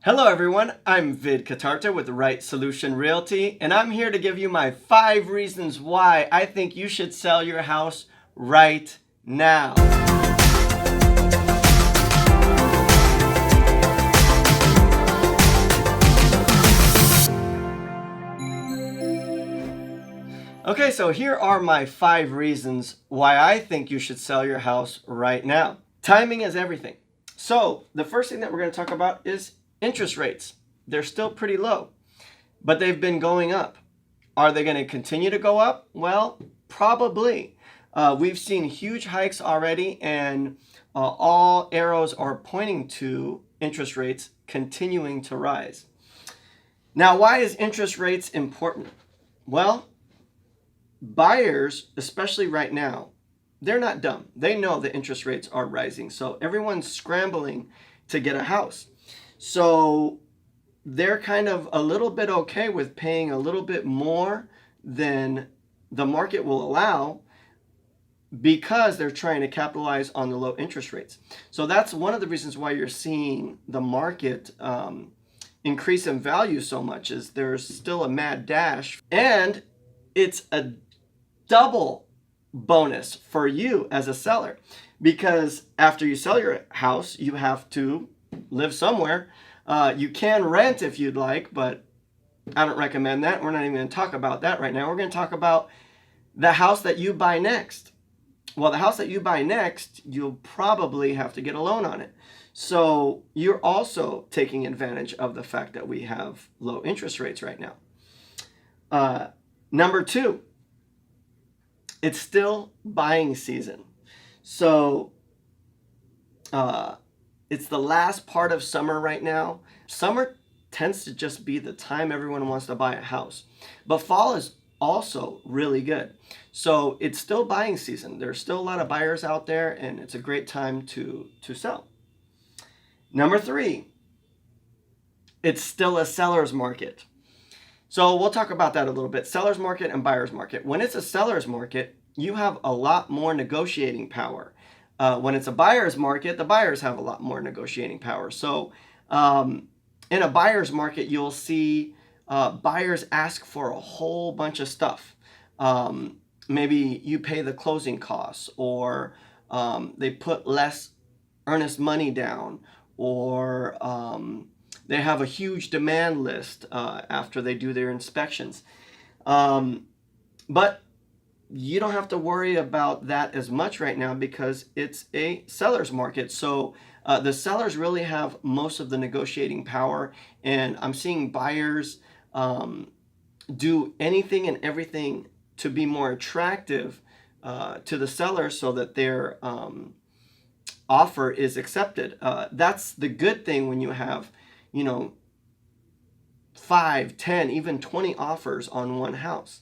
Hello everyone, I'm Cotarta with Right Solution Realty, and I'm here to give you my 5 reasons why I think you should sell your house right now. Okay, so here are my 5 reasons why I think you should sell your house right now. Timing is everything. So the first thing that we're going to talk about is interest rates. They're still pretty low, but they've been going up. Are they going to continue to go up? Well, probably. We've seen huge hikes already, and all arrows are pointing to interest rates continuing to rise. Now, why is interest rates important? Well, buyers, especially right now, they're not dumb. They know the interest rates are rising, so everyone's scrambling to get a house. So they're kind of a little bit okay with paying a little bit more than the market will allow because they're trying to capitalize on the low interest rates. So that's one of the reasons why you're seeing the market increase in value so much, is there's still a mad dash, and it's a double bonus for you as a seller, because after you sell your house, you have to live somewhere. You can rent if you'd like, but I don't recommend that. We're not even going to talk about that right now. We're going to talk about the house that you buy next. Well, the house that you buy next, you'll probably have to get a loan on it. So you're also taking advantage of the fact that we have low interest rates right now. Number 2, it's still buying season. So it's the last part of summer right now. Summer tends to just be the time everyone wants to buy a house. But fall is also really good. So it's still buying season. There's still a lot of buyers out there, and it's a great time to sell. Number 3, it's still a seller's market. So we'll talk about that a little bit. Seller's market and buyer's market. When it's a seller's market, you have a lot more negotiating power. When it's a buyer's market, the buyers have a lot more negotiating power. So in a buyer's market, you'll see buyers ask for a whole bunch of stuff. Maybe you pay the closing costs, or they put less earnest money down, or they have a huge demand list after they do their inspections. But you don't have to worry about that as much right now because it's a seller's market. So the sellers really have most of the negotiating power, and I'm seeing buyers do anything and everything to be more attractive to the seller so that their offer is accepted. That's the good thing when you have, 5, 10, even 20 offers on one house.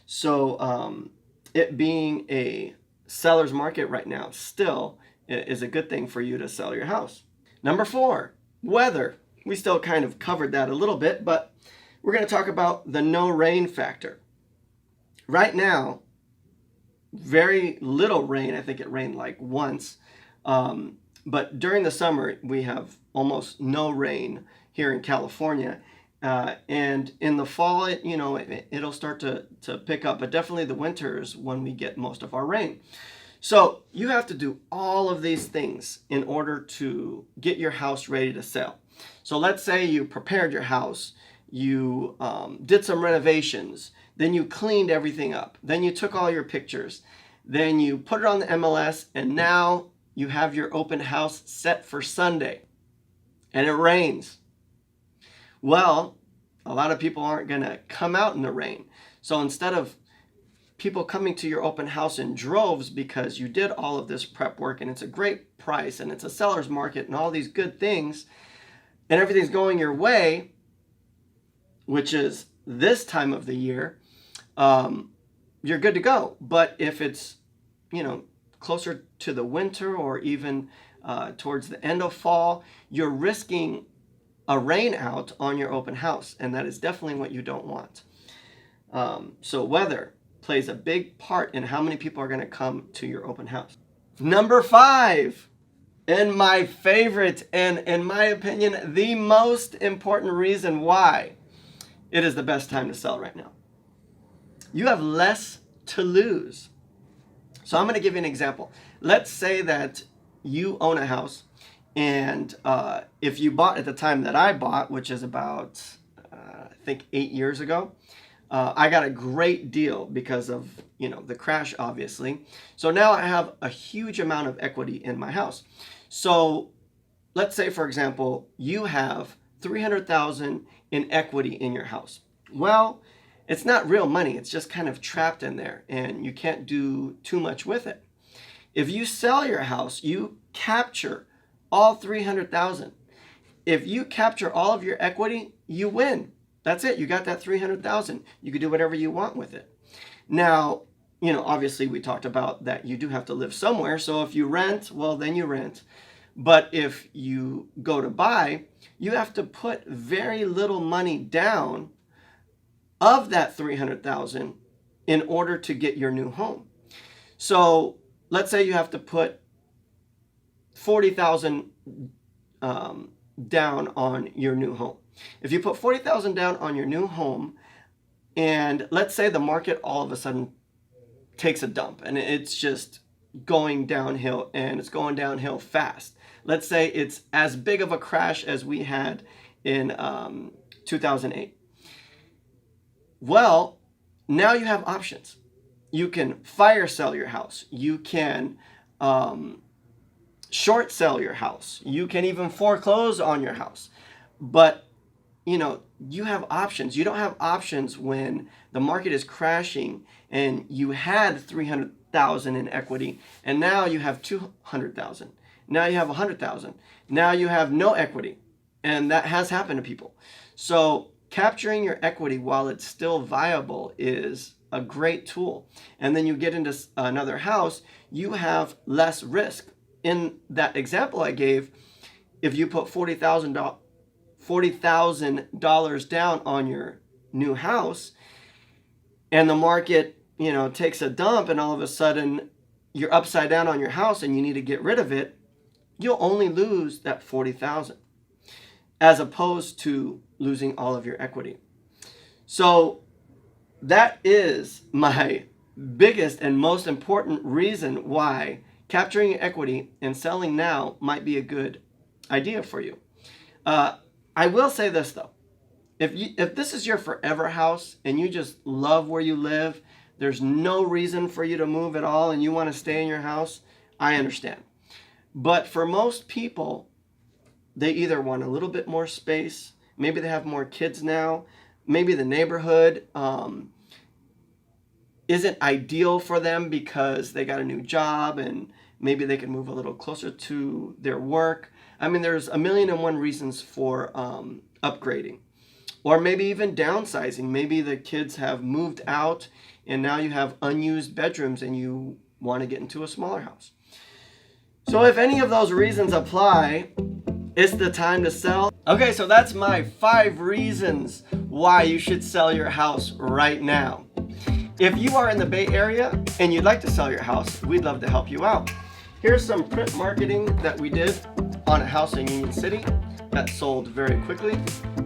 So it being a seller's market right now still is a good thing for you to sell your house. Number 4, weather. We still kind of covered that a little bit, but we're going to talk about the no rain factor. Right now, very little rain. I think it rained like once. But during the summer, we have almost no rain here in California. And in the fall, it'll start to pick up. But definitely the winter is when we get most of our rain. So you have to do all of these things in order to get your house ready to sell. So let's say you prepared your house. You did some renovations. Then you cleaned everything up. Then you took all your pictures. Then you put it on the MLS. And now you have your open house set for Sunday. And it rains. Well, a lot of people aren't going to come out in the rain. So instead of people coming to your open house in droves because you did all of this prep work and it's a great price and it's a seller's market and all these good things and everything's going your way, which is this time of the year, you're good to go. But if it's, closer to the winter or even towards the end of fall, you're risking a rain out on your open house, and that is definitely what you don't want. So weather plays a big part in how many people are going to come to your open house. Number 5, And my favorite, and in my opinion, the most important reason why it is the best time to sell right now. You have less to lose. So I'm going to give you an example. Let's say that you own a house, and if you bought at the time that I bought, which is about, I think 8 years ago, I got a great deal because of, the crash, obviously. So now I have a huge amount of equity in my house. So let's say, for example, you have $300,000 in equity in your house. Well, it's not real money. It's just kind of trapped in there, and you can't do too much with it. If you sell your house, you capture all $300,000. If you capture all of your equity, you win. That's it. You got that $300,000. You can do whatever you want with it. Now, obviously we talked about that you do have to live somewhere. So if you rent, well, then you rent. But if you go to buy, you have to put very little money down of that $300,000 in order to get your new home. So let's say you have to put $40,000 down on your new home. If you put $40,000 down on your new home, and let's say the market all of a sudden takes a dump and it's just going downhill, and it's going downhill fast. Let's say it's as big of a crash as we had in 2008. Well, now you have options. You can fire sell your house. You can short sell your house. You can even foreclose on your house. But you have options. You don't have options when the market is crashing and you had $300,000 in equity, and now you have $200,000. Now you have $100,000. Now you have no equity, and that has happened to people. So capturing your equity while it's still viable is a great tool. And then you get into another house, you have less risk. In that example I gave, if you put $40,000 down on your new house, and the market, takes a dump, and all of a sudden you're upside down on your house and you need to get rid of it, you'll only lose that $40,000 as opposed to losing all of your equity. So that is my biggest and most important reason why capturing your equity and selling now might be a good idea for you. I will say this though, if this is your forever house and you just love where you live, there's no reason for you to move at all, and you want to stay in your house, I understand. But for most people, they either want a little bit more space, maybe they have more kids now, maybe the neighborhood isn't ideal for them because they got a new job and maybe they can move a little closer to their work. I mean, there's a million and one reasons for upgrading, or maybe even downsizing. Maybe the kids have moved out and now you have unused bedrooms and you want to get into a smaller house. So if any of those reasons apply, it's the time to sell. Okay, so that's my 5 reasons why you should sell your house right now. If you are in the Bay Area and you'd like to sell your house, we'd love to help you out. Here's some print marketing that we did on a house in Union City that sold very quickly.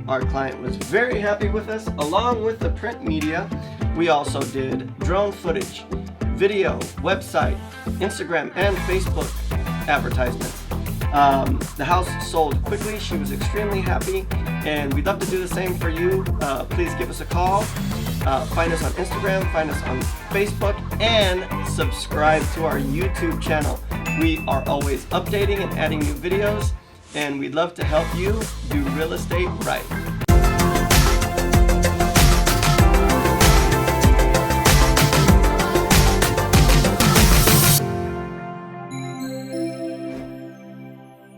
Our client was very happy with us. Along with the print media, we also did drone footage, video, website, Instagram, and Facebook advertisements. The house sold quickly. She was extremely happy, and we'd love to do the same for you. Please give us a call. Find us on Instagram, find us on Facebook, and subscribe to our YouTube channel. We are always updating and adding new videos, and we'd love to help you do real estate right.